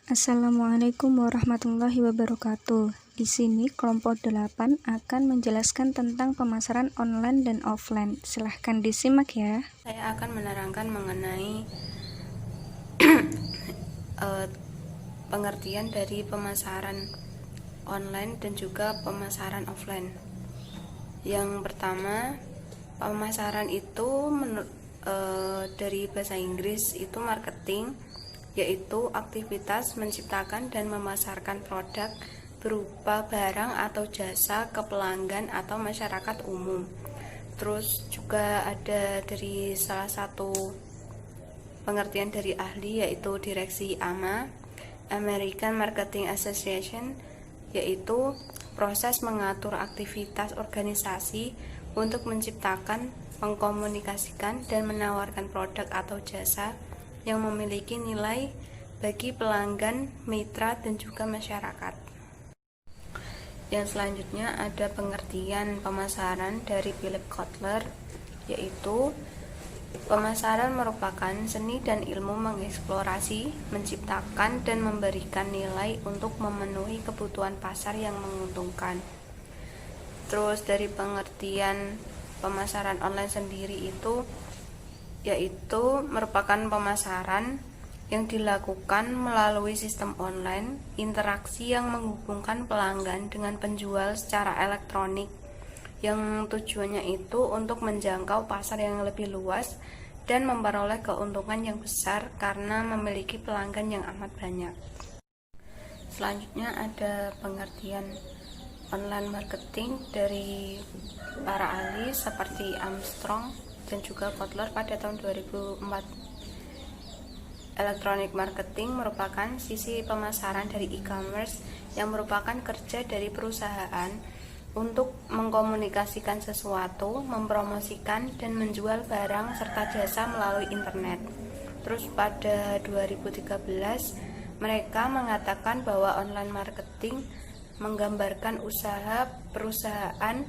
Assalamualaikum warahmatullahi wabarakatuh. Di sini kelompok 8 akan menjelaskan tentang pemasaran online dan offline. Silahkan disimak ya. Saya akan menerangkan mengenai pengertian dari pemasaran online dan juga pemasaran offline. Yang pertama, pemasaran itu dari bahasa Inggris itu marketing, yaitu aktivitas menciptakan dan memasarkan produk berupa barang atau jasa ke pelanggan atau masyarakat umum. Terus juga ada dari salah satu pengertian dari ahli, yaitu direksi AMA, American Marketing Association, yaitu proses mengatur aktivitas organisasi untuk menciptakan, mengkomunikasikan, dan menawarkan produk atau jasa yang memiliki nilai bagi pelanggan, mitra, dan juga masyarakat. Yang selanjutnya ada pengertian pemasaran dari Philip Kotler, yaitu pemasaran merupakan seni dan ilmu mengeksplorasi, menciptakan, dan memberikan nilai untuk memenuhi kebutuhan pasar yang menguntungkan. Terus dari pengertian pemasaran online sendiri itu yaitu merupakan pemasaran yang dilakukan melalui sistem online, interaksi yang menghubungkan pelanggan dengan penjual secara elektronik, yang tujuannya itu untuk menjangkau pasar yang lebih luas dan memperoleh keuntungan yang besar karena memiliki pelanggan yang amat banyak. Selanjutnya ada pengertian online marketing dari para ahli seperti Armstrong dan juga Kotler pada tahun 2004. Electronic marketing merupakan sisi pemasaran dari e-commerce yang merupakan kerja dari perusahaan untuk mengkomunikasikan sesuatu, mempromosikan, dan menjual barang serta jasa melalui internet. Terus pada 2013, mereka mengatakan bahwa online marketing menggambarkan usaha perusahaan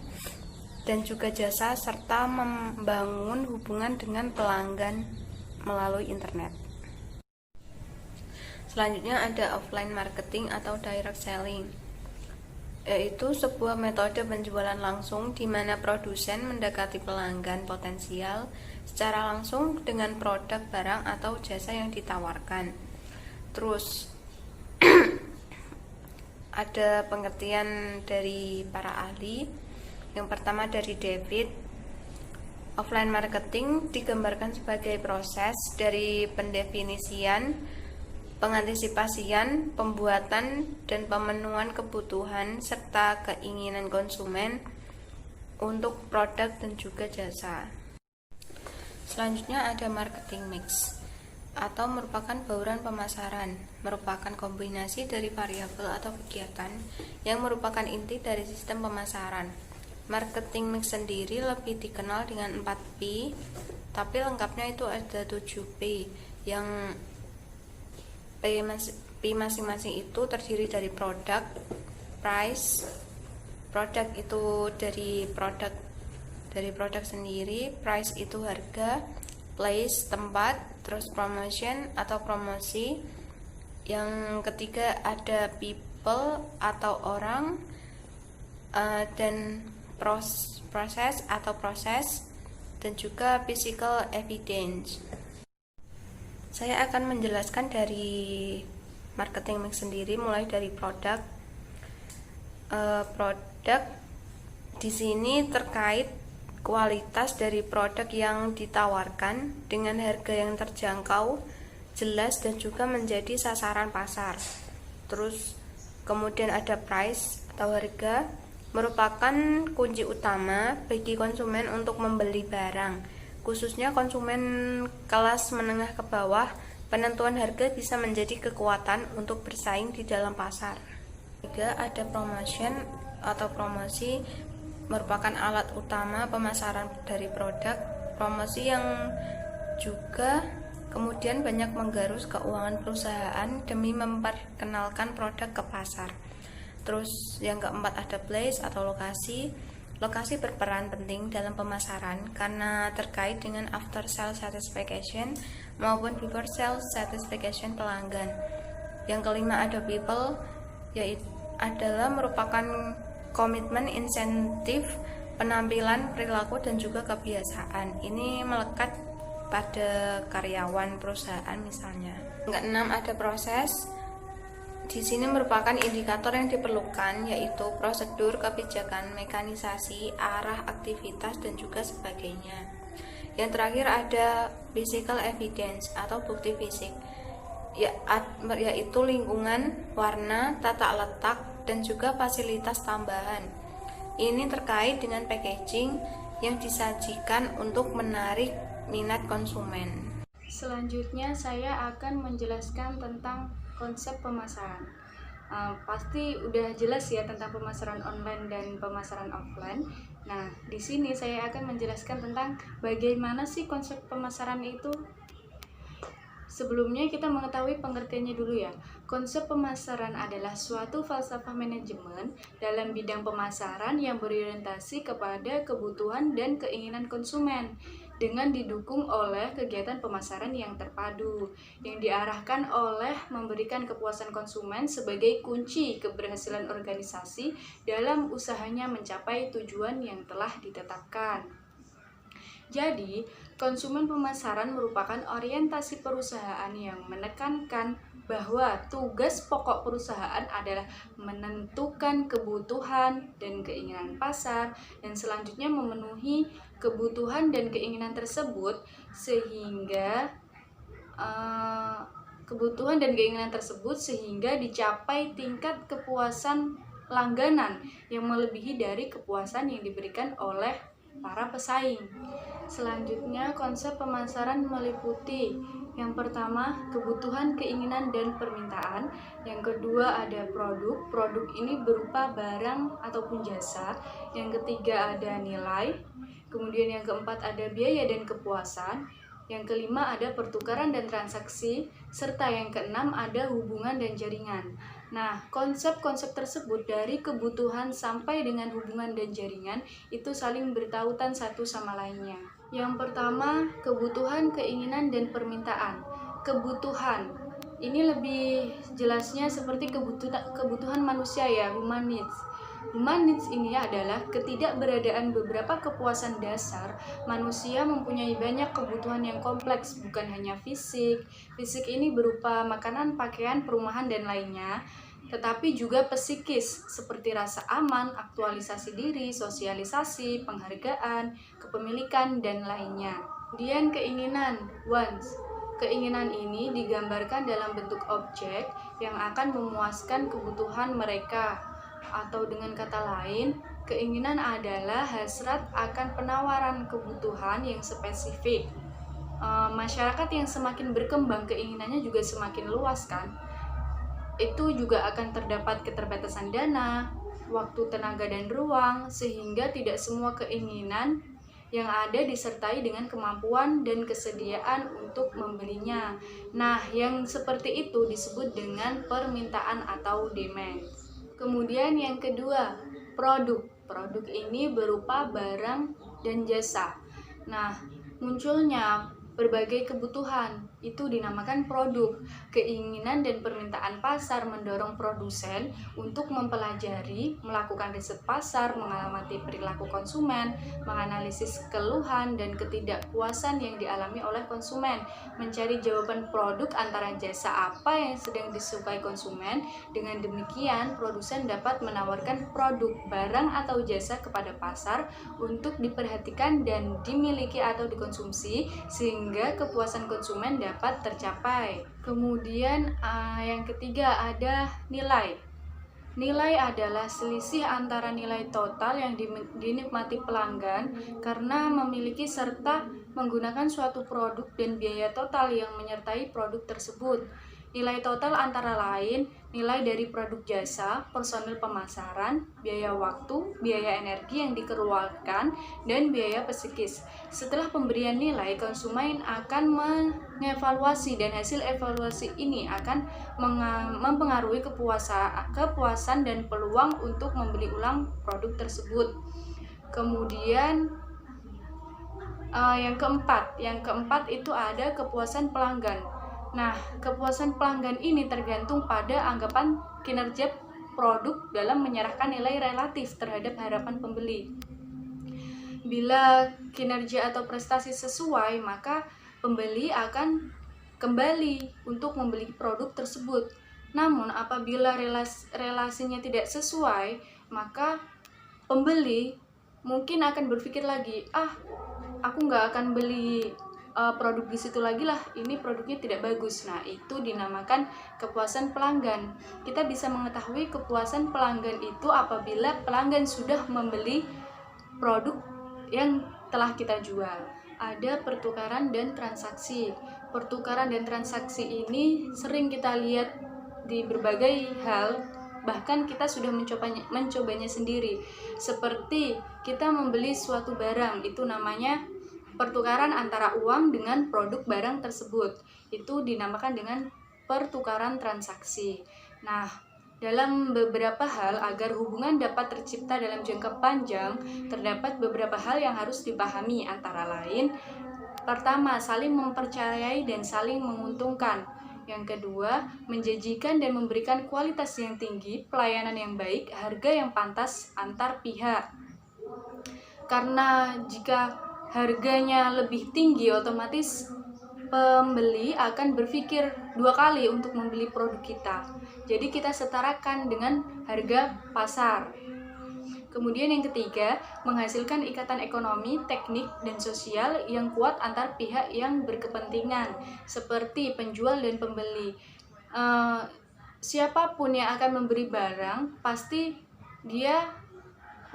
dan juga jasa serta membangun hubungan dengan pelanggan melalui internet. Selanjutnya ada offline marketing atau direct selling, yaitu sebuah metode penjualan langsung di mana produsen mendekati pelanggan potensial secara langsung dengan produk, barang, atau jasa yang ditawarkan. Terus ada pengertian dari para ahli. Yang pertama dari David, offline marketing digambarkan sebagai proses dari pendefinisian, pengantisipasian, pembuatan, dan pemenuhan kebutuhan serta keinginan konsumen untuk produk dan juga jasa. Selanjutnya ada marketing mix atau merupakan bauran pemasaran, merupakan kombinasi dari variabel atau kegiatan yang merupakan inti dari sistem pemasaran. Marketing mix sendiri lebih dikenal dengan 4P, tapi lengkapnya itu ada 7P, yang P masing-masing itu terdiri dari produk, price, produk itu dari produk sendiri, price itu harga, place tempat, terus promotion atau promosi. Yang ketiga ada people atau orang, dan proses atau proses, dan juga physical evidence. Saya akan menjelaskan dari marketing mix sendiri, mulai dari produk. Produk di sini terkait kualitas dari produk yang ditawarkan dengan harga yang terjangkau, jelas, dan juga menjadi sasaran pasar. Terus kemudian ada price atau harga, merupakan kunci utama bagi konsumen untuk membeli barang, khususnya konsumen kelas menengah ke bawah. Penentuan harga bisa menjadi kekuatan untuk bersaing di dalam pasar. Juga ada promotion atau promosi, merupakan alat utama pemasaran dari produk. Promosi yang juga kemudian banyak menggerus keuangan perusahaan demi memperkenalkan produk ke pasar. Terus yang keempat ada place atau lokasi. Lokasi berperan penting dalam pemasaran karena terkait dengan after sales satisfaction maupun before sales satisfaction pelanggan. Yang kelima ada people, yaitu adalah merupakan komitmen, insentif, penampilan, perilaku, dan juga kebiasaan. Ini melekat pada karyawan perusahaan misalnya. Yang keenam ada proses. Di sini merupakan indikator yang diperlukan, yaitu prosedur, kebijakan, mekanisasi, arah aktivitas, dan juga sebagainya. Yang terakhir ada physical evidence atau bukti fisik, yaitu lingkungan, warna, tata letak, dan juga fasilitas tambahan. Ini terkait dengan packaging yang disajikan untuk menarik minat konsumen. Selanjutnya saya akan menjelaskan tentang konsep pemasaran. Pasti udah jelas ya tentang pemasaran online dan pemasaran offline. Nah, di sini saya akan menjelaskan tentang bagaimana sih konsep pemasaran itu. Sebelumnya kita mengetahui pengertiannya dulu ya. Konsep pemasaran adalah suatu falsafah manajemen dalam bidang pemasaran yang berorientasi kepada kebutuhan dan keinginan konsumen dengan didukung oleh kegiatan pemasaran yang terpadu yang diarahkan oleh memberikan kepuasan konsumen sebagai kunci keberhasilan organisasi dalam usahanya mencapai tujuan yang telah ditetapkan. Jadi, konsumen pemasaran merupakan orientasi perusahaan yang menekankan bahwa tugas pokok perusahaan adalah menentukan kebutuhan dan keinginan pasar dan selanjutnya memenuhi kebutuhan dan keinginan tersebut sehingga dicapai tingkat kepuasan langganan yang melebihi dari kepuasan yang diberikan oleh para pesaing. Selanjutnya, konsep pemasaran meliputi yang pertama, kebutuhan, keinginan, dan permintaan. Yang kedua ada produk. Produk ini berupa barang ataupun jasa. Yang ketiga ada nilai. Kemudian yang keempat ada biaya dan kepuasan. Yang kelima ada pertukaran dan transaksi. Serta yang keenam ada hubungan dan jaringan. Nah, konsep-konsep tersebut dari kebutuhan sampai dengan hubungan dan jaringan itu saling bertautan satu sama lainnya. Yang pertama, kebutuhan, keinginan, dan permintaan. Kebutuhan, ini lebih jelasnya seperti kebutuhan manusia ya, human needs. Human needs ini adalah ketidakberadaan beberapa kepuasan dasar. Manusia mempunyai banyak kebutuhan yang kompleks, bukan hanya fisik. Fisik ini berupa makanan, pakaian, perumahan, dan lainnya. Tetapi juga psikis, seperti rasa aman, aktualisasi diri, sosialisasi, penghargaan, kepemilikan, dan lainnya. Kemudian keinginan, wants. Keinginan ini digambarkan dalam bentuk objek yang akan memuaskan kebutuhan mereka. Atau dengan kata lain, keinginan adalah hasrat akan penawaran kebutuhan yang spesifik. Masyarakat yang semakin berkembang, keinginannya juga semakin luas kan? Itu juga akan terdapat keterbatasan dana, waktu, tenaga, dan ruang, sehingga tidak semua keinginan yang ada disertai dengan kemampuan dan kesediaan untuk membelinya. Nah, yang seperti itu disebut dengan permintaan atau demand. Kemudian yang kedua, produk. Produk ini berupa barang dan jasa. Nah, munculnya berbagai kebutuhan itu dinamakan produk. Keinginan dan permintaan pasar mendorong produsen untuk mempelajari, melakukan riset pasar, mengamati perilaku konsumen, menganalisis keluhan dan ketidakpuasan yang dialami oleh konsumen, mencari jawaban produk antara jasa apa yang sedang disukai konsumen. Dengan demikian, produsen dapat menawarkan produk, barang atau jasa kepada pasar untuk diperhatikan dan dimiliki atau dikonsumsi sehingga kepuasan konsumen dapat tercapai. Kemudian yang ketiga ada nilai. Nilai adalah selisih antara nilai total yang dinikmati pelanggan karena memiliki serta menggunakan suatu produk dan biaya total yang menyertai produk tersebut. Nilai total antara lain nilai dari produk jasa, personil pemasaran, biaya waktu, biaya energi yang dikeluarkan, dan biaya psikis. Setelah pemberian nilai, konsumen akan mengevaluasi dan hasil evaluasi ini akan mempengaruhi kepuasan dan peluang untuk membeli ulang produk tersebut. Kemudian yang keempat itu ada kepuasan pelanggan. Nah, kepuasan pelanggan ini tergantung pada anggapan kinerja produk dalam menyerahkan nilai relatif terhadap harapan pembeli. Bila kinerja atau prestasi sesuai, maka pembeli akan kembali untuk membeli produk tersebut. Namun, apabila relasinya tidak sesuai, maka pembeli mungkin akan berpikir lagi, aku nggak akan beli produk di situ lagi lah, ini produknya tidak bagus. Nah, itu dinamakan kepuasan pelanggan. Kita bisa mengetahui kepuasan pelanggan itu apabila pelanggan sudah membeli produk yang telah kita jual. Ada pertukaran dan transaksi. Pertukaran dan transaksi ini sering kita lihat di berbagai hal, bahkan kita sudah mencobanya sendiri. Seperti kita membeli suatu barang, itu namanya pertukaran antara uang dengan produk barang tersebut. Itu dinamakan dengan pertukaran transaksi. Nah, dalam beberapa hal, agar hubungan dapat tercipta dalam jangka panjang, terdapat beberapa hal yang harus dipahami, antara lain, pertama, saling mempercayai dan saling menguntungkan. Yang kedua, menjanjikan dan memberikan kualitas yang tinggi, pelayanan yang baik, harga yang pantas antar pihak. Karena jika harganya lebih tinggi, otomatis pembeli akan berpikir 2 kali untuk membeli produk kita. Jadi kita setarakan dengan harga pasar. Kemudian yang ketiga, menghasilkan ikatan ekonomi, teknik, dan sosial yang kuat antar pihak yang berkepentingan, seperti penjual dan pembeli. Siapapun yang akan memberi barang, pasti dia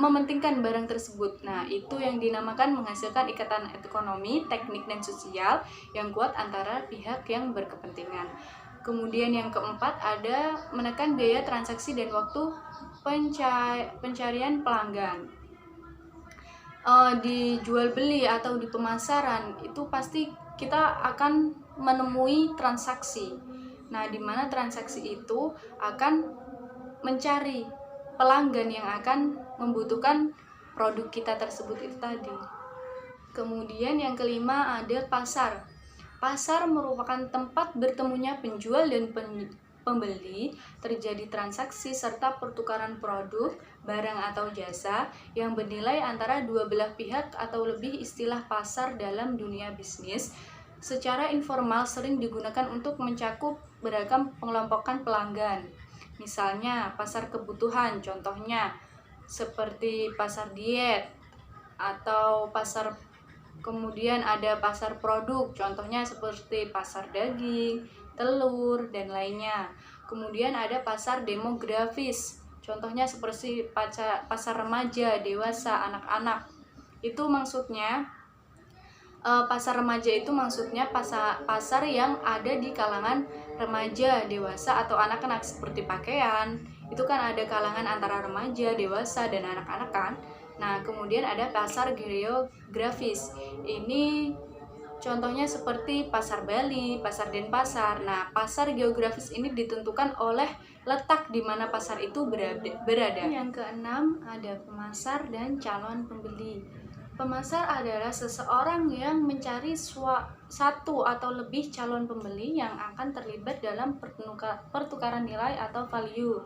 mementingkan barang tersebut. Nah, itu yang dinamakan menghasilkan ikatan ekonomi, teknik, dan sosial yang kuat antara pihak yang berkepentingan. Kemudian yang keempat, ada menekan biaya transaksi dan waktu pencarian pelanggan. Di jual beli atau di pemasaran itu pasti kita akan menemui transaksi. Nah, di mana transaksi itu akan mencari pelanggan yang akan membutuhkan produk kita tersebut itu tadi. Kemudian yang kelima, ada pasar. Pasar merupakan tempat bertemunya penjual dan pembeli, terjadi transaksi serta pertukaran produk, barang atau jasa yang bernilai antara dua belah pihak atau lebih. Istilah pasar dalam dunia bisnis secara informal sering digunakan untuk mencakup beragam pengelompokan pelanggan. Misalnya pasar kebutuhan, contohnya seperti pasar diet atau pasar, kemudian ada pasar produk, contohnya seperti pasar daging, telur, dan lainnya. Kemudian ada pasar demografis, contohnya seperti pasar remaja, dewasa, anak-anak. Itu maksudnya pasar remaja itu maksudnya pasar yang ada di kalangan remaja, dewasa, atau anak-anak, seperti pakaian. Itu kan ada kalangan antara remaja, dewasa, dan anak-anak kan. Nah, kemudian ada pasar geografis. Ini contohnya seperti pasar Bali, pasar Denpasar. Nah, pasar geografis ini ditentukan oleh letak di mana pasar itu berada. Yang keenam, ada pemasar dan calon pembeli. Pemasar adalah seseorang yang mencari satu atau lebih calon pembeli yang akan terlibat dalam pertukaran nilai atau value.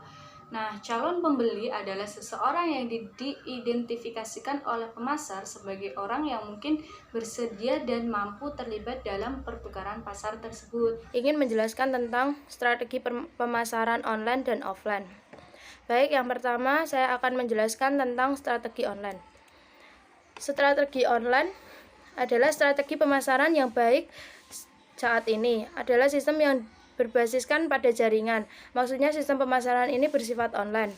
Nah, calon pembeli adalah seseorang yang diidentifikasikan oleh pemasar sebagai orang yang mungkin bersedia dan mampu terlibat dalam pertukaran pasar tersebut. Ingin menjelaskan tentang strategi pemasaran online dan offline. Baik, yang pertama saya akan menjelaskan tentang strategi online. Strategi online adalah strategi pemasaran yang baik saat ini. Adalah sistem yang berbasiskan pada jaringan. Maksudnya sistem pemasaran ini bersifat online.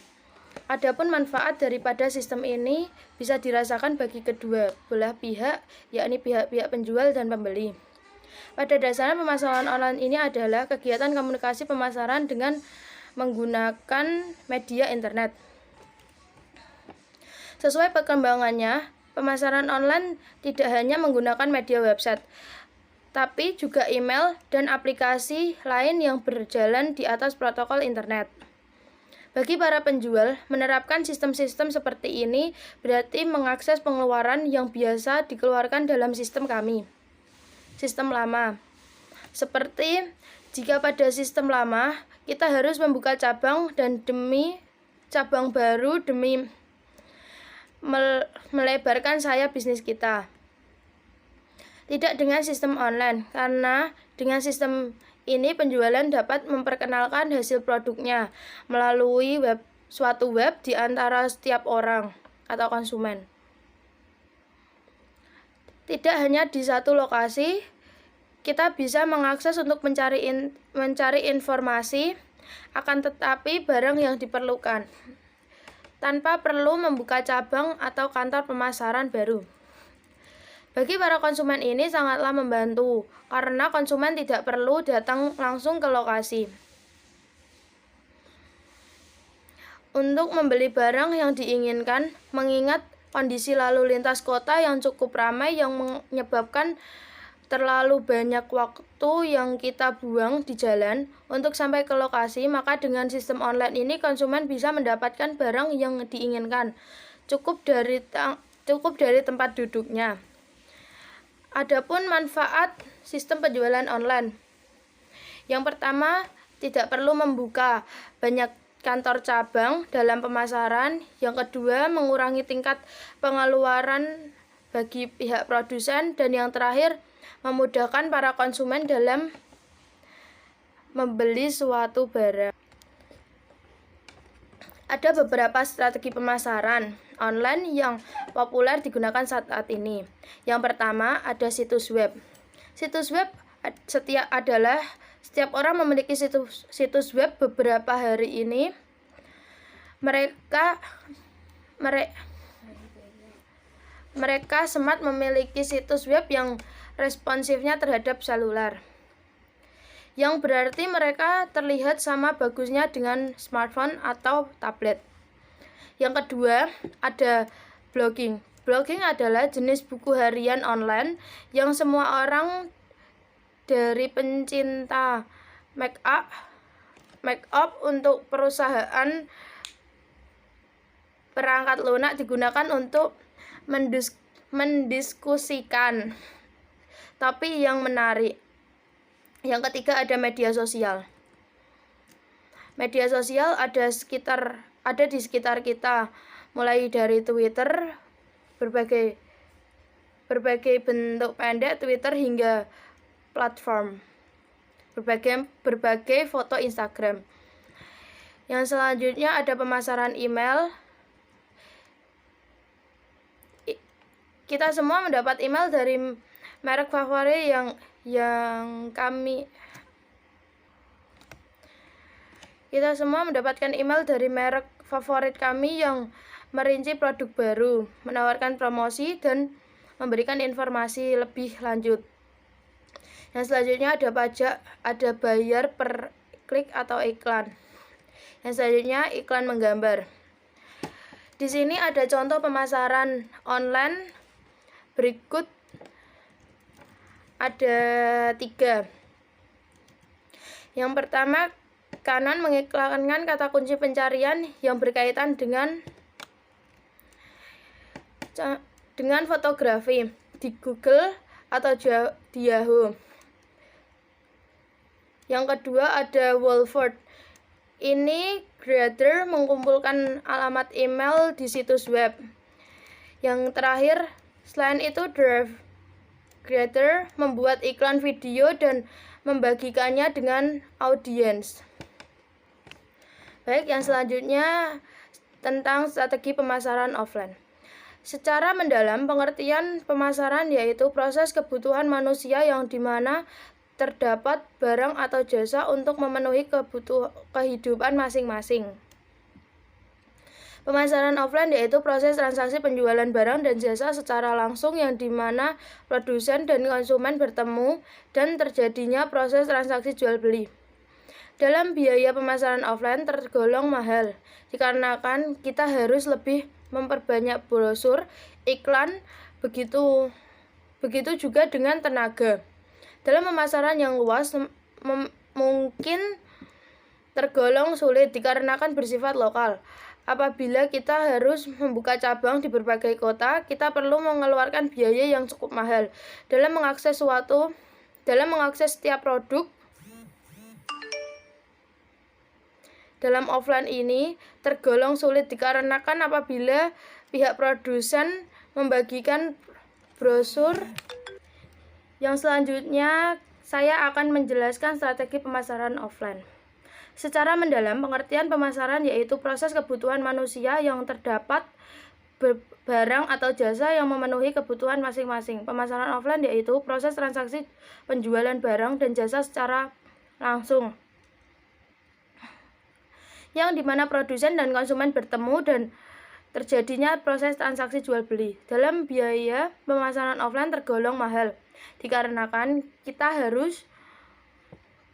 Adapun manfaat daripada sistem ini bisa dirasakan bagi kedua belah pihak, yakni pihak-pihak penjual dan pembeli. Pada dasarnya pemasaran online ini adalah kegiatan komunikasi pemasaran dengan menggunakan media internet. Sesuai perkembangannya, pemasaran online tidak hanya menggunakan media website, tapi juga email dan aplikasi lain yang berjalan di atas protokol internet. Bagi para penjual, menerapkan sistem-sistem seperti ini berarti mengakses pengeluaran yang biasa dikeluarkan dalam sistem kami. Sistem lama, seperti Jika pada sistem lama, kita harus membuka cabang dan demi cabang baru demi melebarkan sayap bisnis kita. Tidak dengan sistem online, karena dengan sistem ini penjualan dapat memperkenalkan hasil produknya melalui suatu web di antara setiap orang atau konsumen. Tidak hanya di satu lokasi, kita bisa mengakses untuk mencari informasi akan tetapi barang yang diperlukan, tanpa perlu membuka cabang atau kantor pemasaran baru. Bagi para konsumen ini sangatlah membantu, karena konsumen tidak perlu datang langsung ke lokasi untuk membeli barang yang diinginkan, mengingat kondisi lalu lintas kota yang cukup ramai yang menyebabkan terlalu banyak waktu yang kita buang di jalan untuk sampai ke lokasi. Maka dengan sistem online ini konsumen bisa mendapatkan barang yang diinginkan cukup dari tempat duduknya. Adapun manfaat sistem penjualan online. Yang pertama, tidak perlu membuka banyak kantor cabang dalam pemasaran. Yang kedua, mengurangi tingkat pengeluaran bagi pihak produsen. Dan yang terakhir, memudahkan para konsumen dalam membeli suatu barang. Ada beberapa strategi pemasaran online yang populer digunakan saat ini. Yang pertama, ada situs web. Situs web setiap orang memiliki situs web. Beberapa hari ini mereka smart memiliki situs web yang responsifnya terhadap seluler, yang berarti mereka terlihat sama bagusnya dengan smartphone atau tablet. Yang kedua, ada blogging. Blogging adalah jenis buku harian online yang semua orang, dari pencinta make up untuk perusahaan perangkat lunak, digunakan untuk mendiskusikan topik yang menarik. Yang ketiga, ada media sosial. Media sosial ada di sekitar kita, mulai dari Twitter, berbagai bentuk pendek Twitter, hingga platform berbagai foto Instagram. Yang selanjutnya ada pemasaran email. Kita semua mendapat email dari merek favorit Kita semua mendapatkan email dari merek favorit kami yang merinci produk baru, menawarkan promosi, dan memberikan informasi lebih lanjut. Yang selanjutnya ada pajak, ada bayar per klik atau iklan. Yang selanjutnya iklan menggambar. Di sini ada contoh pemasaran online. Berikut ada 3. Yang pertama, Canon mengiklankan kata kunci pencarian yang berkaitan dengan fotografi di Google atau di Yahoo. Yang kedua ada Wolford. Ini grader mengumpulkan alamat email di situs web. Yang terakhir, selain itu, Drive Creator membuat iklan video dan membagikannya dengan audiens. Baik, yang selanjutnya tentang strategi pemasaran offline. Secara mendalam, pengertian pemasaran yaitu proses kebutuhan manusia yang dimana terdapat barang atau jasa untuk memenuhi kehidupan masing-masing. Pemasaran offline yaitu proses transaksi penjualan barang dan jasa secara langsung yang dimana produsen dan konsumen bertemu dan terjadinya proses transaksi jual beli. Dalam biaya pemasaran offline tergolong mahal, dikarenakan kita harus lebih memperbanyak brosur, iklan, begitu juga dengan tenaga. Dalam pemasaran yang luas mungkin tergolong sulit dikarenakan bersifat lokal. Apabila kita harus membuka cabang di berbagai kota, kita perlu mengeluarkan biaya yang cukup mahal dalam mengakses setiap produk dalam offline ini tergolong sulit dikarenakan apabila pihak produsen membagikan brosur. Yang selanjutnya saya akan menjelaskan strategi pemasaran offline. Secara mendalam, pengertian pemasaran yaitu proses kebutuhan manusia yang terdapat barang atau jasa yang memenuhi kebutuhan masing-masing. Pemasaran offline yaitu proses transaksi penjualan barang dan jasa secara langsung, yang dimana produsen dan konsumen bertemu dan terjadinya proses transaksi jual beli. Dalam biaya, pemasaran offline tergolong mahal dikarenakan kita harus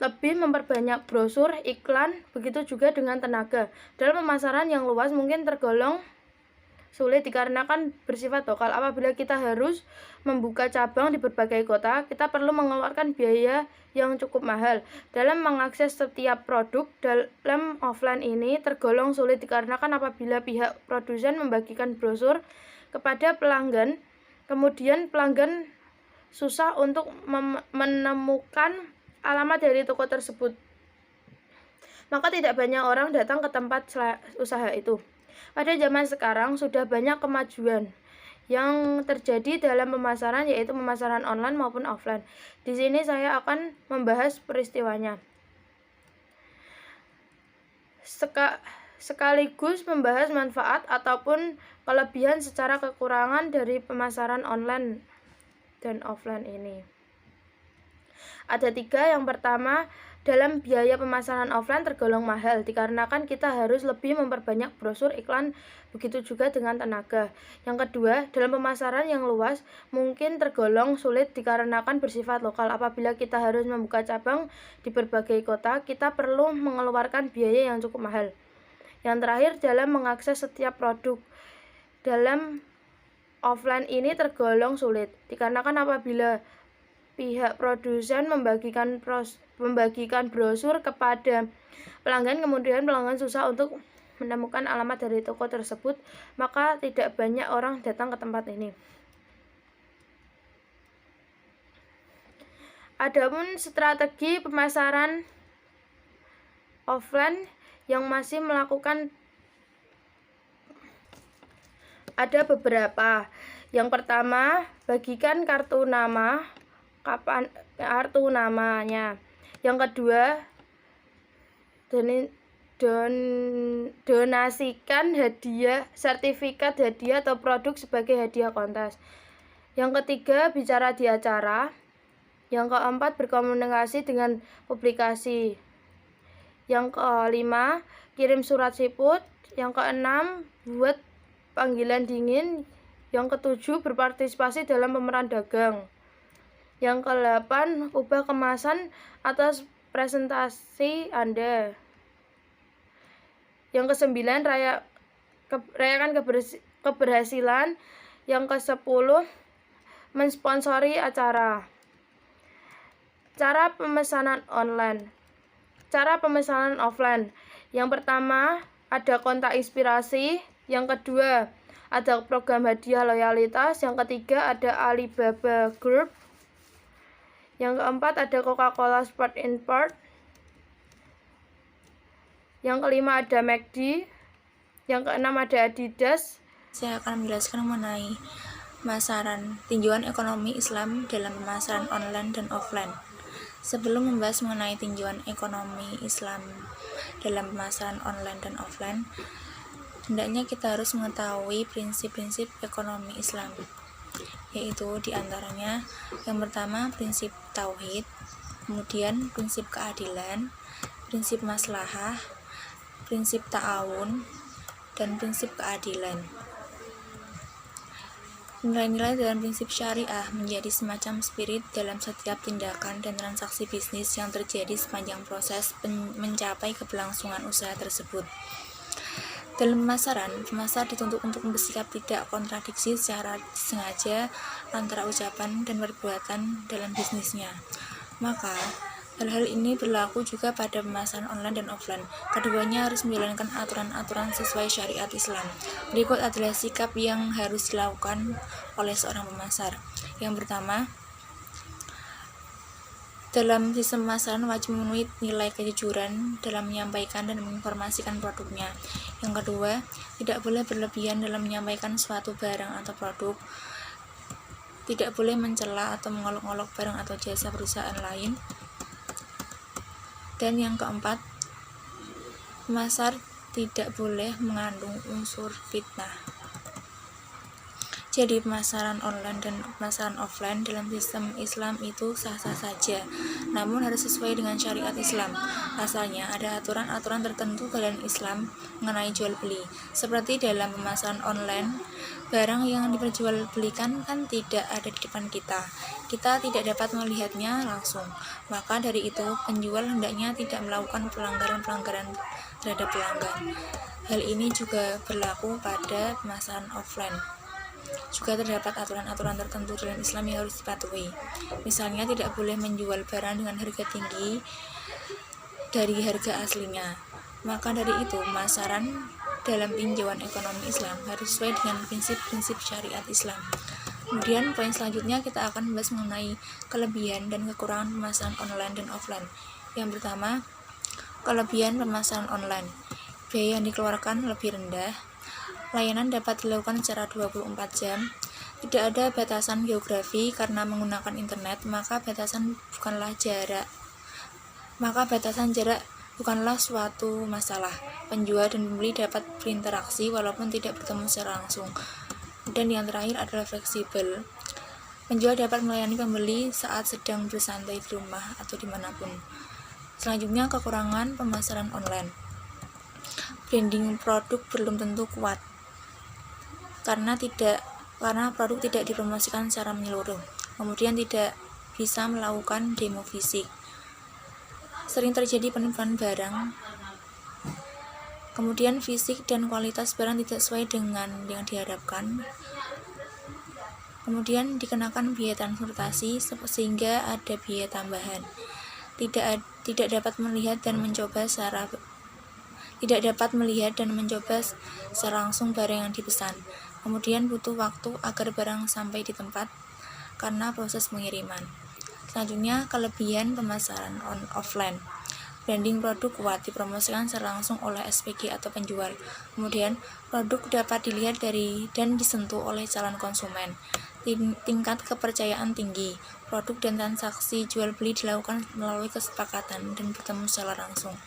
lebih memperbanyak brosur, iklan, begitu juga dengan tenaga. Dalam pemasaran yang luas mungkin tergolong sulit dikarenakan bersifat lokal. Apabila kita harus membuka cabang di berbagai kota, kita perlu mengeluarkan biaya yang cukup mahal. Dalam mengakses setiap produk dalam offline ini tergolong sulit dikarenakan apabila pihak produsen membagikan brosur kepada pelanggan, kemudian pelanggan susah untuk menemukan alamat dari toko tersebut, maka tidak banyak orang datang ke tempat usaha itu. Pada zaman sekarang sudah banyak kemajuan yang terjadi dalam pemasaran, yaitu pemasaran online maupun offline. Di sini saya akan membahas peristiwanya, sekaligus membahas manfaat ataupun kelebihan secara kekurangan dari pemasaran online dan offline ini. Ada 3. Yang pertama, dalam biaya pemasaran offline tergolong mahal dikarenakan kita harus lebih memperbanyak brosur, iklan, begitu juga dengan tenaga. Yang kedua, dalam pemasaran yang luas mungkin tergolong sulit dikarenakan bersifat lokal. Apabila kita harus membuka cabang di berbagai kota, kita perlu mengeluarkan biaya yang cukup mahal. Yang terakhir, dalam mengakses setiap produk dalam offline ini tergolong sulit dikarenakan apabila pihak produsen membagikan brosur kepada pelanggan, kemudian pelanggan susah untuk menemukan alamat dari toko tersebut, maka tidak banyak orang datang ke tempat ini. Adapun strategi pemasaran offline yang masih melakukan ada beberapa. Yang pertama, bagikan kartu namanya. Yang kedua, donasikan hadiah, sertifikat hadiah atau produk sebagai hadiah kontes. Yang ketiga, bicara di acara. Yang keempat, berkomunikasi dengan publikasi. Yang kelima, kirim surat siput. Yang keenam, buat panggilan dingin. Yang ketujuh, berpartisipasi dalam pemeran dagang. Yang ke-8, ubah kemasan atas presentasi Anda. Yang ke-9, rayakan keberhasilan. Yang ke-10, mensponsori acara. Cara pemesanan online. Cara pemesanan offline. Yang pertama, ada kontak inspirasi. Yang kedua, ada program hadiah loyalitas. Yang ketiga, ada Alibaba Group. Yang keempat, ada Coca-Cola Sport Import. Yang kelima, ada McD. Yang keenam, ada Adidas. Saya akan menjelaskan mengenai pemasaran tinjauan ekonomi Islam dalam pemasaran online dan offline. Sebelum membahas mengenai tinjauan ekonomi Islam dalam pemasaran online dan offline, hendaknya kita harus mengetahui prinsip-prinsip ekonomi Islam, yaitu diantaranya yang pertama prinsip tauhid, kemudian prinsip keadilan, prinsip maslahah, prinsip ta'awun, dan prinsip keadilan. Nilai-nilai dalam prinsip syariah menjadi semacam spirit dalam setiap tindakan dan transaksi bisnis yang terjadi sepanjang proses mencapai keberlangsungan usaha tersebut. Dalam pemasaran, pemasar dituntut untuk bersikap tidak kontradiksi secara sengaja antara ucapan dan perbuatan dalam bisnisnya. Maka, hal-hal ini berlaku juga pada pemasaran online dan offline. Keduanya harus menjalankan aturan-aturan sesuai syariat Islam. Berikut adalah sikap yang harus dilakukan oleh seorang pemasar. Yang pertama, Dalam sistem pemasaran wajib memenuhi nilai kejujuran dalam menyampaikan dan menginformasikan produknya. Yang kedua, tidak boleh berlebihan dalam menyampaikan suatu barang atau produk. Tidak boleh mencela atau mengolok-olok barang atau jasa perusahaan lain. Dan yang keempat, pemasar tidak boleh mengandung unsur fitnah. Jadi pemasaran online dan pemasaran offline dalam sistem Islam itu sah-sah saja, namun harus sesuai dengan syariat Islam. Asalnya ada aturan-aturan tertentu dalam Islam mengenai jual beli. Seperti dalam pemasaran online, barang yang diperjualbelikan kan tidak ada di depan kita. Kita tidak dapat melihatnya langsung. Maka dari itu, penjual hendaknya tidak melakukan pelanggaran-pelanggaran terhadap pelanggan. Hal ini juga berlaku pada pemasaran offline. Juga terdapat aturan-aturan tertentu dalam Islam yang harus dipatuhi. Misalnya tidak boleh menjual barang dengan harga tinggi dari harga aslinya. Maka dari itu, pemasaran dalam tinjauan ekonomi Islam harus sesuai dengan prinsip-prinsip syariat Islam. Kemudian poin selanjutnya kita akan membahas mengenai kelebihan dan kekurangan pemasaran online dan offline. Yang pertama, kelebihan pemasaran online. Biaya yang dikeluarkan lebih rendah. Layanan dapat dilakukan secara 24 jam. Tidak ada batasan geografi karena menggunakan internet, maka batasan jarak bukanlah suatu masalah. Penjual dan pembeli dapat berinteraksi walaupun tidak bertemu secara langsung. Dan yang terakhir adalah fleksibel. Penjual dapat melayani pembeli saat sedang bersantai di rumah atau dimanapun. Selanjutnya, kekurangan pemasaran online. Branding produk belum tentu kuat karena produk tidak dipromosikan secara menyeluruh. Kemudian tidak bisa melakukan demo fisik. Sering terjadi penipuan barang. Kemudian fisik dan kualitas barang tidak sesuai dengan yang diharapkan. Kemudian dikenakan biaya transportasi sehingga ada biaya tambahan. Tidak dapat melihat dan mencoba secara langsung barang yang dipesan. Kemudian butuh waktu agar barang sampai di tempat karena proses pengiriman. Selanjutnya, kelebihan pemasaran offline. Branding produk kuat dipromosikan secara langsung oleh SPG atau penjual. Kemudian, produk dapat dilihat dari dan disentuh oleh calon konsumen. Tingkat kepercayaan tinggi. Produk dan transaksi jual beli dilakukan melalui kesepakatan dan bertemu secara langsung.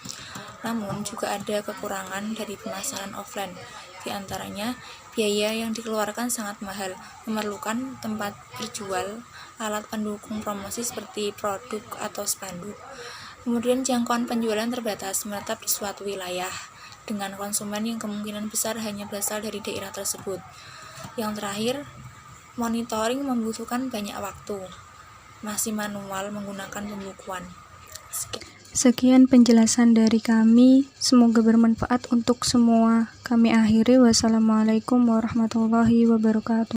Namun, juga ada kekurangan dari pemasaran offline. Di antaranya, biaya yang dikeluarkan sangat mahal, memerlukan tempat berjual, alat pendukung promosi seperti produk atau spanduk. Kemudian jangkauan penjualan terbatas, menetap di suatu wilayah, dengan konsumen yang kemungkinan besar hanya berasal dari daerah tersebut. Yang terakhir, monitoring membutuhkan banyak waktu, masih manual menggunakan pembukuan. Sekian penjelasan dari kami, semoga bermanfaat untuk semua. Kami akhiri, wassalamualaikum warahmatullahi wabarakatuh.